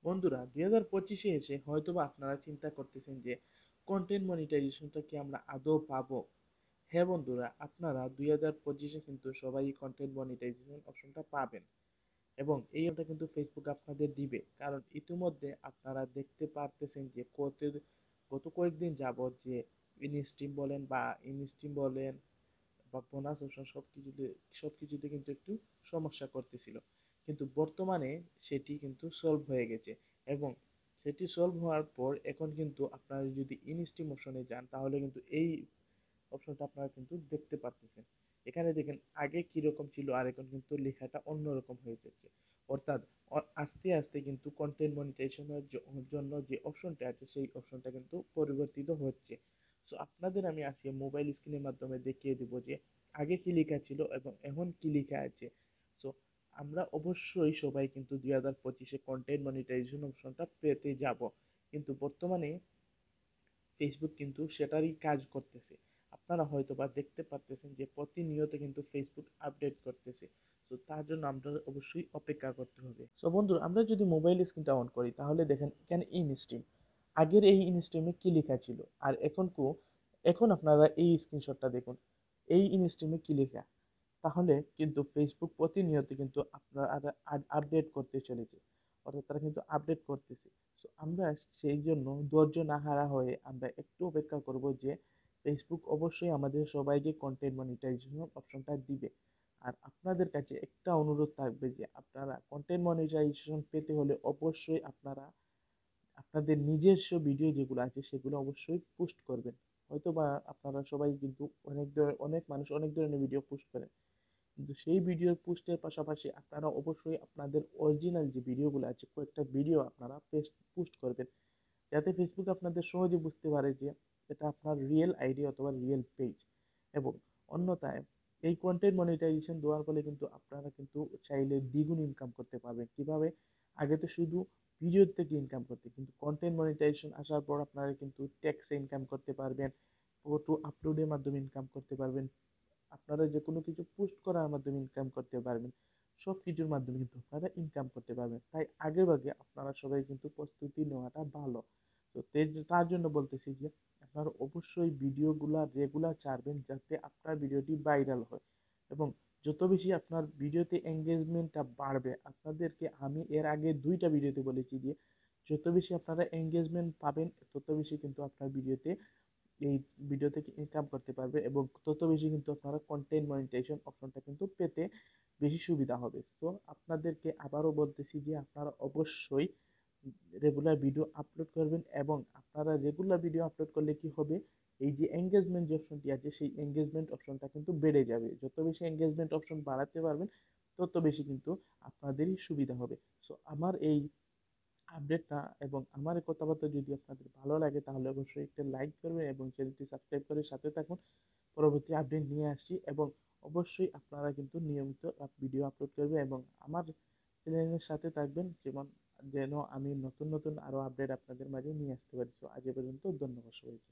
বন্ধুরা 2025-এ এসে হয়তোবা আপনারা চিন্তা করতেছেন যে কন্টেন্ট মনিটাইজেশনটা কি আমরা আদৌ পাবো। হ্যাঁ বন্ধুরা, আপনারা 2025-এ কিন্তু সবাই কন্টেন্ট মনিটাইজেশন অপশনটা পাবেন এবং এই অপশনটা কিন্তু ফেসবুক আপনাদের দিবে। কারণ ইতিমধ্যে আপনারা দেখতে পারতেছেন যে গত কয়েকদিন যাবত যে ইনস্ট্রিম বলেন বা ইনস্ট্রিম বলেন বা বোনাস অপশন সবকিছুতে কিন্তু একটু সমস্যা করতেছিল, কিন্তু বর্তমানে সেটি কিন্তু সলভ হয়ে গেছে। এবং সেটি সলভ হওয়ার পর এখন কিন্তু আপনারা যদি ইনস্ট্রিম অপশনে যান তাহলে কিন্তু এই অপশনটা আপনারা কিন্তু দেখতে পারতেছেন। এখানে দেখেন আগে কিরকম ছিল আর এখন কিন্তু লেখাটা অন্যরকম হয়ে যাচ্ছে। অর্থাৎ আস্তে আস্তে কিন্তু কন্টেন্ট মনিটাইজেশনের জন্য যে অপশনটা আছে সেই অপশনটা কিন্তু পরিবর্তিত হচ্ছে। সো আপনাদের আমি আজকে মোবাইল স্ক্রিনের মাধ্যমে দেখিয়ে দিব যে আগে কি লেখা ছিল এবং এখন কি লেখা আছে। সো আমরা অবশ্যই সবাই কিন্তু 2025-এ কন্টেন্ট মনিটাইজেশন অপশনটা পেতে যাব, কিন্তু বর্তমানে ফেসবুক কিন্তু সেটারই কাজ করতেছে। আপনারা হয়তো বা দেখতে পারতেছেন যে প্রতিনিয়ত কিন্তু ফেসবুক আপডেট করতেছে। তো তার জন্য আমরা অবশ্যই অপেক্ষা করতে হবে। সো বন্ধুরা, আমরা যদি মোবাইল স্ক্রিনটা অন করি তাহলে দেখেন এখানে ইনস্ট্রিম, আগের এই ইনস্ট্রিমে কি লেখা ছিল আর এখন আপনারা এই স্ক্রিনশটটা দেখুন, এই ইনস্ট্রিমে কি লেখা। তাহলে কিন্তু ফেসবুক প্রতিনিয়ত কিন্তু আপনার আপডেট করতে চলেছে, অর্থাৎ তারা কিন্তু আপডেট করতেছে। তো আমরা সেই জন্য ধৈর্য না হারা হয়ে আমরা একটু অপেক্ষা করব যে ফেসবুক অবশ্যই আমাদের সবাইকে কন্টেন্ট মনিটাইজেশন অপশনটা দিবে। আর আপনাদের কাছে একটা অনুরোধ থাকবে যে আপনারা কন্টেন্ট মনিটাইজেশন পেতে হলে অবশ্যই আপনারা আপনাদের নিজস্ব ভিডিও যেগুলো আছে সেগুলো অবশ্যই পোস্ট করবেন। হয়তো বা আপনারা সবাই কিন্তু অনেক মানুষ অনেক ধরনের ভিডিও পোস্ট করেন, কিন্তু সেই ভিডিও পোস্টের পাশাপাশি আপনারা অবশ্যই আপনাদের অরিজিনাল যে ভিডিওগুলো আছে কয়েকটা ভিডিও আপনারা পোস্ট করবেন, যাতে ফেসবুক আপনাদের সহজে বুঝতে পারে যে এটা আপনার রিয়েল আইডি অথবা রিয়েল পেজ। এবং অন্যথায় এই কন্টেন্ট মনিটাইজেশন দেওয়ার ফলে কিন্তু আপনারা কিন্তু চাইলে দ্বিগুণ ইনকাম করতে পারবেন। কিভাবে? আগে তো শুধু ভিডিও থেকে ইনকাম করতে, কিন্তু কন্টেন্ট মনিটাইজেশন আসার পর আপনারা কিন্তু ট্যাক্সে ইনকাম করতে পারবেন, ফটো আপলোডের মাধ্যমে ইনকাম করতে পারবেন, আপনারা যে কোনো কিছু পোস্ট করার মাধ্যমে ইনকাম করতে পারবেন। সব কিছুর মাধ্যমে কিন্তু আপনারা ইনকাম করতে পারবেন। তাই আগে ভাগে আপনারা সবাই কিন্তু প্রস্তুতি নেওয়াটা ভালো। তো তার জন্য বলতেছি যে আপনারা অবশ্যই ভিডিওগুলা রেগুলার ছাড়বেন যাতে আপনার ভিডিওটি ভাইরাল হয় এবং যত বেশি আপনার ভিডিওতে এঙ্গেজমেন্টটা বাড়বে। আপনাদেরকে আমি এর আগে 2টা ভিডিওতে বলেছি যে যত বেশি আপনারা এঙ্গেজমেন্ট পাবেন তত বেশি কিন্তু আপনার এই ভিডিও থেকে ইনকাম করতে পারবে এবং তত বেশি কিন্তু আপনারা কন্টেন্ট মনিটাইজেশন অপশনটা কিন্তু পেতে বেশি সুবিধা হবে। তো আপনাদেরকে আবারও বলতেছি যে আপনারা অবশ্যই রেগুলার ভিডিও আপলোড করবেন এবং আপনারা রেগুলার ভিডিও আপলোড করলে কি হবে, এই যে এঙ্গেজমেন্ট যে অপশনটি আছে সেই এঙ্গেজমেন্ট অপশনটা কিন্তু বেড়ে যাবে। যত বেশি এঙ্গেজমেন্ট অপশন বাড়াতে পারবেন তত বেশি কিন্তু আপনাদেরই সুবিধা হবে। সো আমার এই আপডেটটা এবং আমার এই কথাবার্তা যদি আপনাদের ভালো লাগে তাহলে অবশ্যই একটা লাইক করবেন এবং চ্যানেলটি সাবস্ক্রাইব করে সাথে থাকুন। পরবর্তী আপডেট নিয়ে আসছি এবং অবশ্যই আপনারা কিন্তু নিয়মিত ভিডিও আপলোড করবেন এবং আমার চ্যানেলের সাথে থাকবেন, যেন আমি নতুন নতুন আরো আপডেট আপনাদের মাঝে নিয়ে আসতে পারি। তো আজ এ পর্যন্ত, ধন্যবাদ সবাইকে।